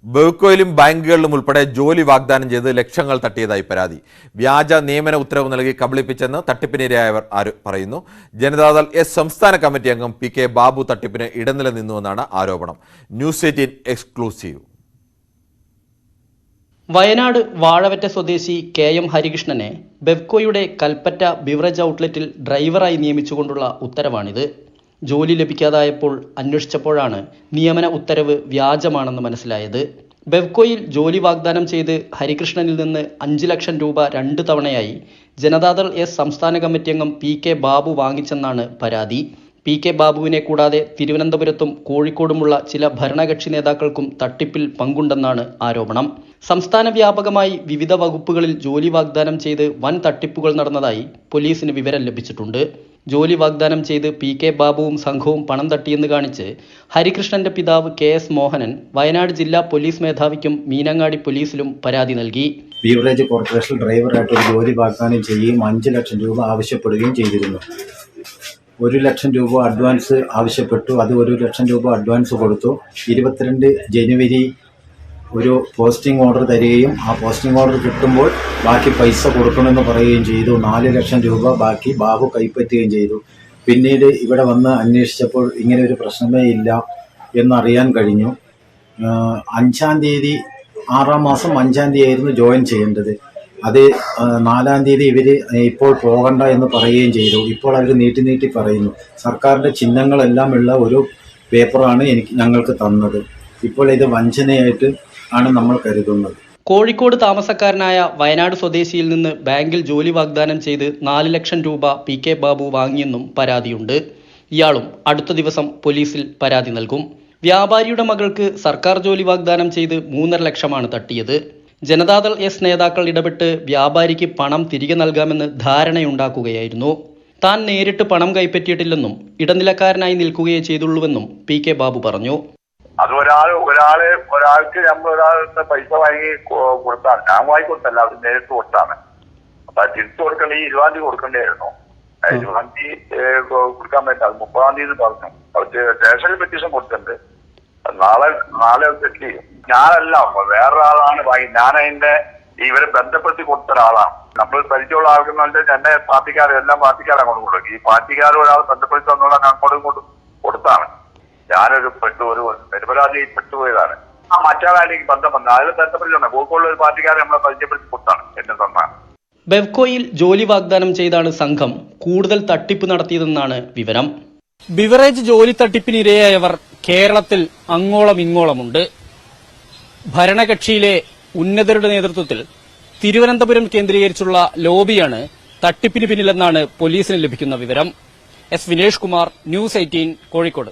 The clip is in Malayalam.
ബെവ്കോയിലും ബാങ്കുകളിലും ഉൾപ്പെടെ ജോലി വാഗ്ദാനം ചെയ്ത് ലക്ഷങ്ങൾ തട്ടിയതായി പരാതി. വ്യാജ നിയമന ഉത്തരവ് നൽകി കബളിപ്പിച്ചെന്ന് തട്ടിപ്പിനിരയായവർ പറയുന്നു. ജനതാദൾ എസ് സംസ്ഥാന കമ്മിറ്റി അംഗം പി കെ ബാബു തട്ടിപ്പിന് ഇടനില നിന്നുവെന്നാണ് ആരോപണം. News 18 exclusive. വയനാട് വാഴവറ്റ സ്വദേശി കെ എം ഹരികൃഷ്ണനെ ബെവ്കോയുടെ കൽപ്പറ്റ ബിവറേജ് ഔട്ട്ലെറ്റിൽ ഡ്രൈവറായി നിയമിച്ചുകൊണ്ടുള്ള ഉത്തരവാണിത്. ജോലി ലഭിക്കാതായപ്പോൾ അന്വേഷിച്ചപ്പോഴാണ് നിയമന ഉത്തരവ് വ്യാജമാണെന്ന് മനസ്സിലായത്. ബെവ്കോയിൽ ജോലി വാഗ്ദാനം ചെയ്ത് ഹരികൃഷ്ണനിൽ നിന്ന് 5 ലക്ഷം രൂപ 2 തവണയായി ജനതാദൾ എസ് സംസ്ഥാന കമ്മിറ്റി അംഗം പി കെ ബാബു വാങ്ങിച്ചെന്നാണ് പരാതി. പി കെ ബാബുവിനെ കൂടാതെ തിരുവനന്തപുരത്തും കോഴിക്കോടുമുള്ള ചില ഭരണകക്ഷി നേതാക്കൾക്കും തട്ടിപ്പിൽ പങ്കുണ്ടെന്നാണ് ആരോപണം. സംസ്ഥാന വ്യാപകമായി വിവിധ വകുപ്പുകളിൽ ജോലി വാഗ്ദാനം ചെയ്ത് വൻ തട്ടിപ്പുകൾ നടന്നതായി പോലീസിന് വിവരം ലഭിച്ചിട്ടുണ്ട്. ജോലി വാഗ്ദാനം ചെയ്ത് പി കെ ബാബുവും സംഘവും പണം തട്ടിയെന്ന് കാണിച്ച് ഹരികൃഷ്ണന്റെ പിതാവ് കെ എസ് മോഹനൻ വയനാട് ജില്ലാ പോലീസ് മേധാവിക്കും മീനങ്ങാടി പോലീസിലും പരാതി നൽകി. ബീവറേജ് കോർപ്പറേഷൻ ഡ്രൈവറായിട്ട് ഒരു ജോലി വാഗ്ദാനം ചെയ്യുകയും 5 ലക്ഷം രൂപ ആവശ്യപ്പെടുകയും ചെയ്തിരുന്നു. 1 ലക്ഷം രൂപ അഡ്വാൻസ് ആവശ്യപ്പെട്ടു. അത് 1 ലക്ഷം രൂപ അഡ്വാൻസ് കൊടുത്തു. 22 ജനുവരി ഒരു പോസ്റ്റിംഗ് ഓർഡർ തരികയും ആ പോസ്റ്റിംഗ് ഓർഡർ കിട്ടുമ്പോൾ ബാക്കി പൈസ കൊടുക്കണമെന്ന് പറയുകയും ചെയ്തു. 4 ലക്ഷം രൂപ ബാക്കി ബാബു കൈപ്പറ്റുകയും ചെയ്തു. പിന്നീട് ഇവിടെ വന്ന് അന്വേഷിച്ചപ്പോൾ ഇങ്ങനെ ഒരു പ്രശ്നമേ ഇല്ല എന്നറിയാൻ കഴിഞ്ഞു. 5-ാം തീയതി 6-ാം മാസം 5-ാം തീയതി ആയിരുന്നു ജോയിൻ ചെയ്യേണ്ടത്. അത് 4-ാം തീയതി ഇവർ ഇപ്പോൾ പോകണ്ട എന്ന് പറയുകയും ചെയ്തു. ഇപ്പോൾ അവർ നീട്ടി പറയുന്നു. സർക്കാരിൻ്റെ ചിഹ്നങ്ങളെല്ലാം ഉള്ള ഒരു പേപ്പറാണ് ഞങ്ങൾക്ക് തന്നത്. ഇപ്പോൾ ഇത് വഞ്ചനയായിട്ട് ആണ് നമ്മൾ കരുതുന്നത്. കോഴിക്കോട് താമസക്കാരനായ വയനാട് സ്വദേശിയിൽ നിന്ന് ബാങ്കിൽ ജോലി വാഗ്ദാനം ചെയ്ത് 4 ലക്ഷം രൂപ പി കെ ബാബു വാങ്ങിയെന്നും പരാതിയുണ്ട്. ഇയാളും അടുത്ത ദിവസം പോലീസിൽ പരാതി നൽകും. വ്യാപാരിയുടെ മകൾക്ക് സർക്കാർ ജോലി വാഗ്ദാനം ചെയ്ത് 3.5 ലക്ഷമാണ് തട്ടിയത്. ജനതാദൾ എസ് നേതാക്കൾ ഇടപെട്ട് വ്യാപാരിക്ക് പണം തിരികെ നൽകാമെന്ന് ധാരണയുണ്ടാക്കുകയായിരുന്നു. താൻ നേരിട്ട് പണം കൈപ്പറ്റിയിട്ടില്ലെന്നും ഇടനിലക്കാരനായി നിൽക്കുകയേ ചെയ്തുള്ളൂവെന്നും പി കെ ബാബു പറഞ്ഞു. അത് ഒരാൾക്ക് നമ്മൾ ഒരാളുടെ പൈസ വാങ്ങി കൊടുത്താണ്. ഞാൻ വാങ്ങി കൊടുത്തല്ല, അവർ നേരിട്ട് കൊടുത്താണ്. അപ്പൊ തിരിച്ചു കൊടുക്കേണ്ട 20-ാം തീയതി കൊടുക്കേണ്ടിയായിരുന്നു. 20-ാം തീയതി കൊടുക്കാൻ പറ്റില്ല. അത് 30-ാം തീയതി പറഞ്ഞു. അവർക്ക് സ്റ്റേഷനിൽ പെറ്റീഷൻ കൊടുത്തിട്ടുണ്ട്. നാളെ സെറ്റ് ചെയ്യും. ഞാനല്ല, വേറൊരാളാണ് വാങ്ങി. ഞാൻ അതിന്റെ ഇവരെ ബന്ധപ്പെടുത്തി കൊടുത്ത ഒരാളാണ്. നമ്മൾ പരിചയമുള്ള ആൾക്കെന്ന് എന്നെ എല്ലാ പാർട്ടിക്കാരും അങ്ങോട്ട് കൊടുക്കും. ഈ പാർട്ടിക്കാരും ഒരാൾ ബന്ധപ്പെടുത്തി തന്നോളാൻ അങ്ങോട്ടും ഇങ്ങോട്ടും കൊടുത്താണ്. ഞാനൊരു നിരപരാധിയിൽ പെട്ടുപോയതാണ്. ആ മറ്റാളാണെങ്കിൽ ബന്ധം വന്നത് അതിൽ ബന്ധപ്പെട്ടിട്ടുണ്ട്. കോഴിക്കോടുള്ള ഒരു പാർട്ടിക്കാരെ നമ്മളെ പരിചയപ്പെടുത്തി കൊടുത്താണ് എന്നെ തന്നാണ്. ബെവ്കോയിൽ ജോലി വാഗ്ദാനം ചെയ്താണ് സംഘം കൂടുതൽ തട്ടിപ്പ് നടത്തിയതെന്നാണ് വിവരം. ബിവറേജ് ജോലി തട്ടിപ്പിനിരയായവർ കേരളത്തിൽ അങ്ങോളം ഇങ്ങോളമുണ്ട്. ഭരണകക്ഷിയിലെ ഉന്നതരുടെ നേതൃത്വത്തിൽ തിരുവനന്തപുരം കേന്ദ്രീകരിച്ചുള്ള ലോബിയാണ് തട്ടിപ്പിന് പിന്നിലെന്നാണ് പോലീസിന് ലഭിക്കുന്ന വിവരം. S Vinesh Kumar, news 18 Kozhikode.